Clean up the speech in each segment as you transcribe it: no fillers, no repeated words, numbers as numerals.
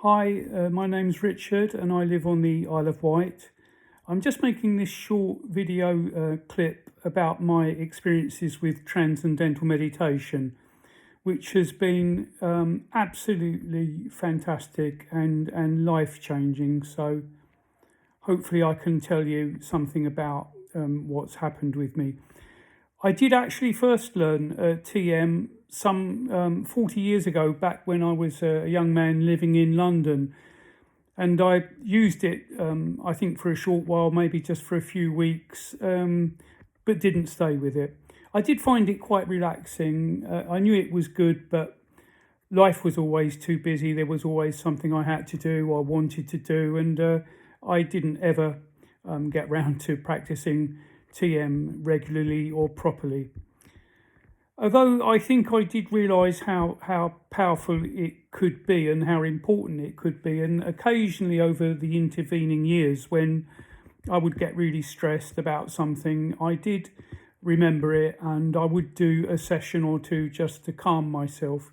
Hi, my name's Richard and I live on the Isle of Wight. I'm just making this short video clip about my experiences with transcendental meditation, which has been absolutely fantastic and life-changing. So hopefully I can tell you something about what's happened with me. I did actually first learn TM some 40 years ago, back when I was a young man living in London. And I used it, I think, for a short while, maybe just for a few weeks, but didn't stay with it. I did find it quite relaxing. I knew it was good, but life was always too busy. There was always something I had to do or wanted to do, and I didn't ever get round to practicing TM regularly or properly. Although I think I did realise how powerful it could be and how important it could be, and occasionally over the intervening years when I would get really stressed about something, I did remember it and I would do a session or two just to calm myself.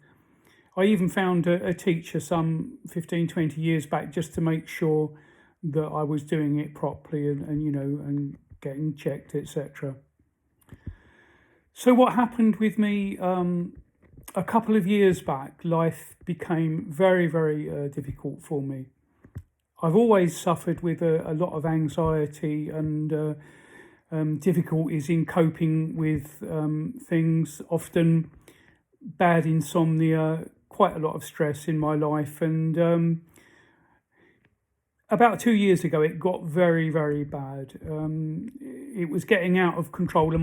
I even found a teacher some 15-20 years back just to make sure that I was doing it properly and getting checked, etc. So what happened with me a couple of years back, life became very, very difficult for me. I've always suffered with a lot of anxiety and difficulties in coping with things, often bad insomnia, quite a lot of stress in my life. And about 2 years ago, it got very, very bad. It was getting out of control, and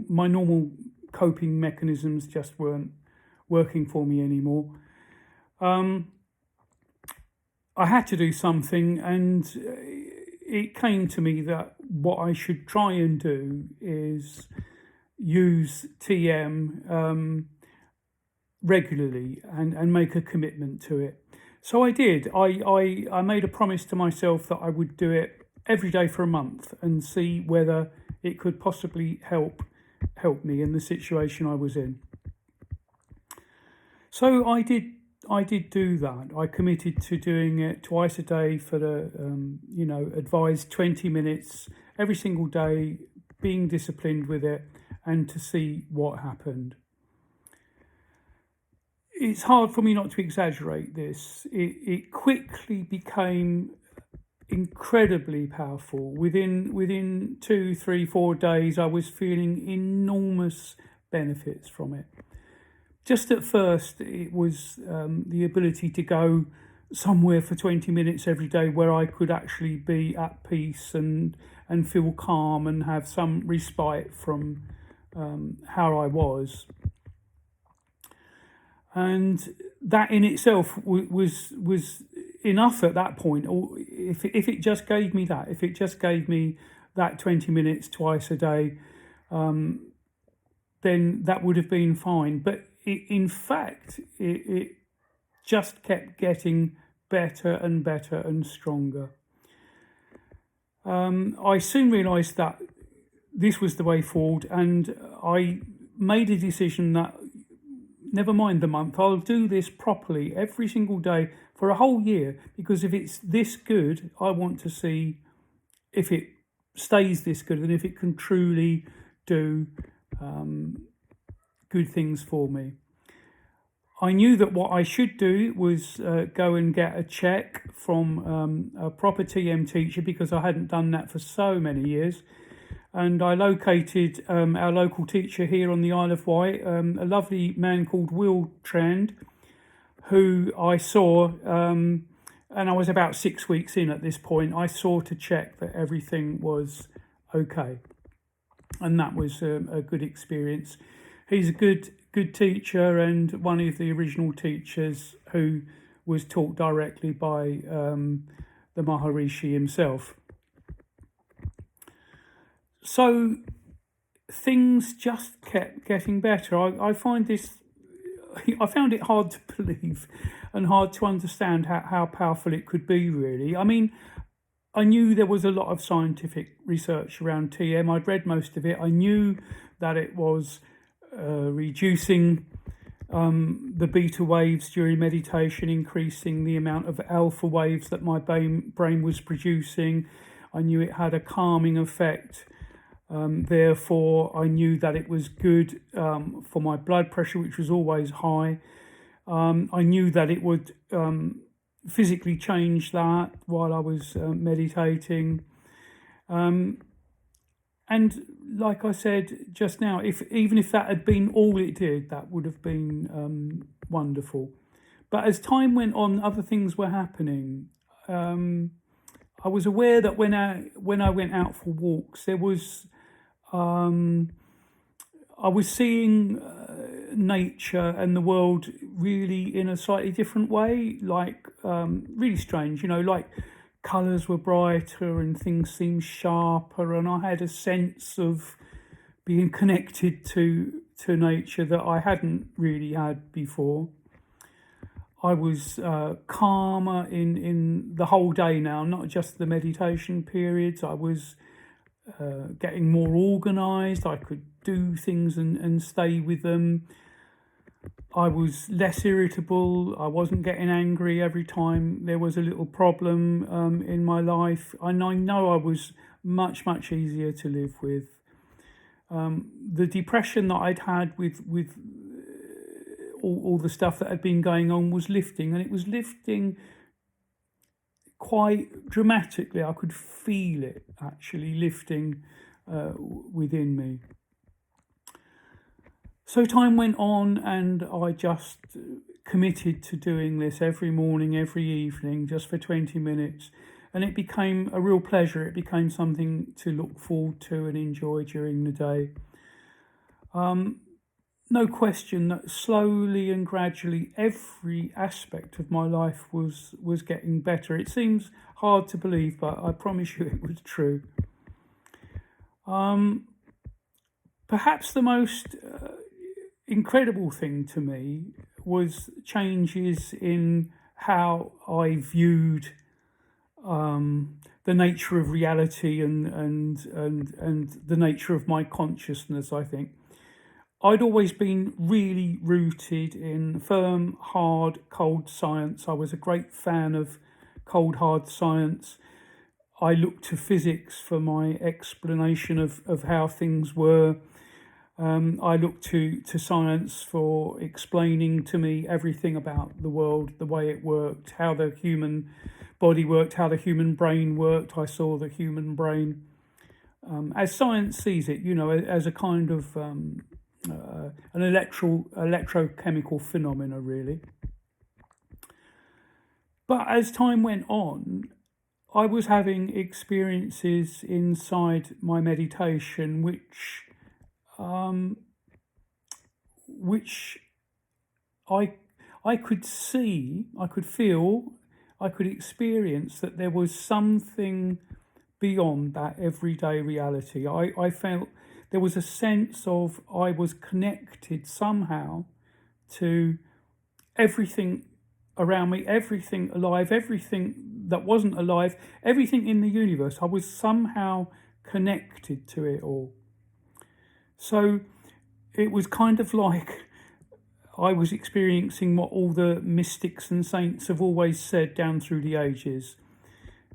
my normal coping mechanisms just weren't working for me anymore. I had to do something, and it came to me that what I should try and do is use TM regularly and make a commitment to it. So I did. I made a promise to myself that I would do it every day for a month and see whether it could possibly help me in the situation I was in. So I did do that. I committed to doing it twice a day for the advised 20 minutes every single day, being disciplined with it, and to see what happened. It's hard for me not to exaggerate this. It quickly became incredibly powerful. Within 2, 3, 4 days, I was feeling enormous benefits from it. Just at first, it was the ability to go somewhere for 20 minutes every day where I could actually be at peace and feel calm and have some respite from how I was. And that in itself was enough at that point. Or if it just gave me that 20 minutes twice a day, then that would have been fine. But in fact, it just kept getting better and better and stronger. I soon realised that this was the way forward, and I made a decision that, never mind the month, I'll do this properly every single day for a whole year, because if it's this good, I want to see if it stays this good and if it can truly do good things for me. I knew that what I should do was go and get a check from a proper TM teacher, because I hadn't done that for so many years. And I located our local teacher here on the Isle of Wight, a lovely man called Will Trand, who I saw, and I was about 6 weeks in at this point. I saw to check that everything was okay. And that was a good experience. He's a good teacher, and one of the original teachers who was taught directly by the Maharishi himself. So things just kept getting better. I found it hard to believe and hard to understand how powerful it could be, really. I mean, I knew there was a lot of scientific research around TM. I'd read most of it. I knew that it was reducing the beta waves during meditation, increasing the amount of alpha waves that my brain was producing. I knew it had a calming effect. Therefore, I knew that it was good for my blood pressure, which was always high. I knew that it would physically change that while I was meditating. And like I said just now, even if that had been all it did, that would have been wonderful. But as time went on, other things were happening. I was aware that when I went out for walks, there was I was seeing nature and the world really in a slightly different way, like really strange, like colours were brighter and things seemed sharper, and I had a sense of being connected to nature that I hadn't really had before. I was calmer in the whole day now, not just the meditation periods. I was getting more organised. I could do things and stay with them. I was less irritable. I wasn't getting angry every time there was a little problem in my life. And I know I was much, much easier to live with. The depression that I'd had with all the stuff that had been going on was lifting, and it was lifting quite dramatically. I could feel it actually lifting within me. So time went on, and I just committed to doing this every morning, every evening, just for 20 minutes. And it became a real pleasure. It became something to look forward to and enjoy during the day. No question that slowly and gradually every aspect of my life was getting better. It seems hard to believe, but I promise you it was true. Perhaps the most incredible thing to me was changes in how I viewed the nature of reality and the nature of my consciousness, I think. I'd always been really rooted in firm, hard, cold science. I was a great fan of cold, hard science. I looked to physics for my explanation of how things were. I looked to science for explaining to me everything about the world, the way it worked, how the human body worked, how the human brain worked. I saw the human brain as science sees it, as a kind of an electrochemical phenomena, really. But as time went on, I was having experiences inside my meditation which I could see, I could feel, I could experience that there was something beyond that everyday reality. I felt there was a sense of I was connected somehow to everything around me, everything alive, everything that wasn't alive, everything in the universe. I was somehow connected to it all. So it was kind of like I was experiencing what all the mystics and saints have always said down through the ages.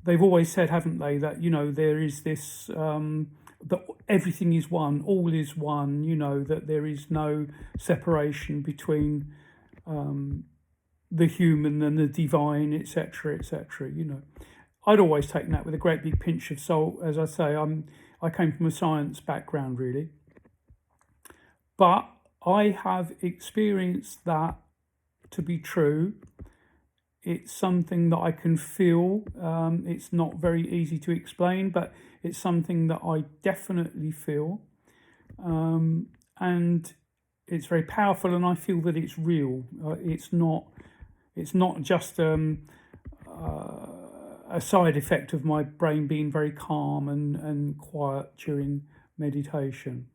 They've always said, haven't they, that, there is this, that everything is one, all is one, that there is no separation between the human and the divine, etc., etc., I'd always taken that with a great big pinch of salt. As I say, I came from a science background, really. But I have experienced that to be true. It's something that I can feel. It's not very easy to explain, but it's something that I definitely feel. And it's very powerful, and I feel that it's real. It's not just a side effect of my brain being very calm and quiet during meditation.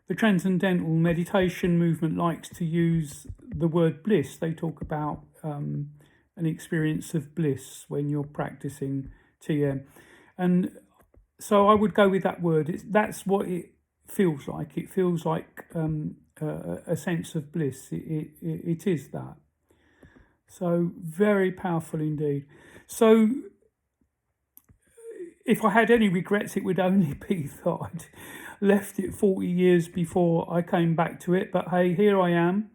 The transcendental meditation movement likes to use the word bliss. They talk about an experience of bliss when you're practicing TM. And so I would go with that word. That's what it feels like. It feels like a sense of bliss. It is that. So very powerful indeed. So if I had any regrets, it would only be that I'd left it 40 years before I came back to it. But hey, here I am.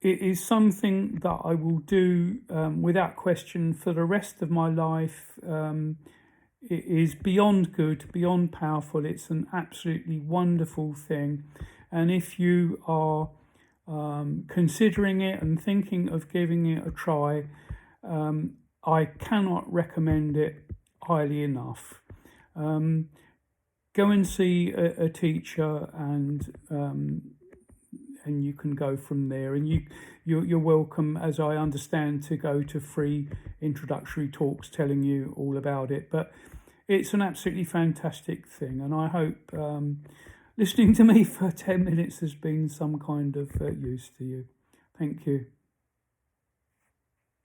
It is something that I will do without question for the rest of my life. It is beyond good, beyond powerful. It's an absolutely wonderful thing. And if you are considering it and thinking of giving it a try, I cannot recommend it highly enough. Go and see a teacher, and you can go from there. And you're welcome, as I understand, to go to free introductory talks telling you all about it. But it's an absolutely fantastic thing, and I hope listening to me for 10 minutes has been some kind of use to you. Thank you.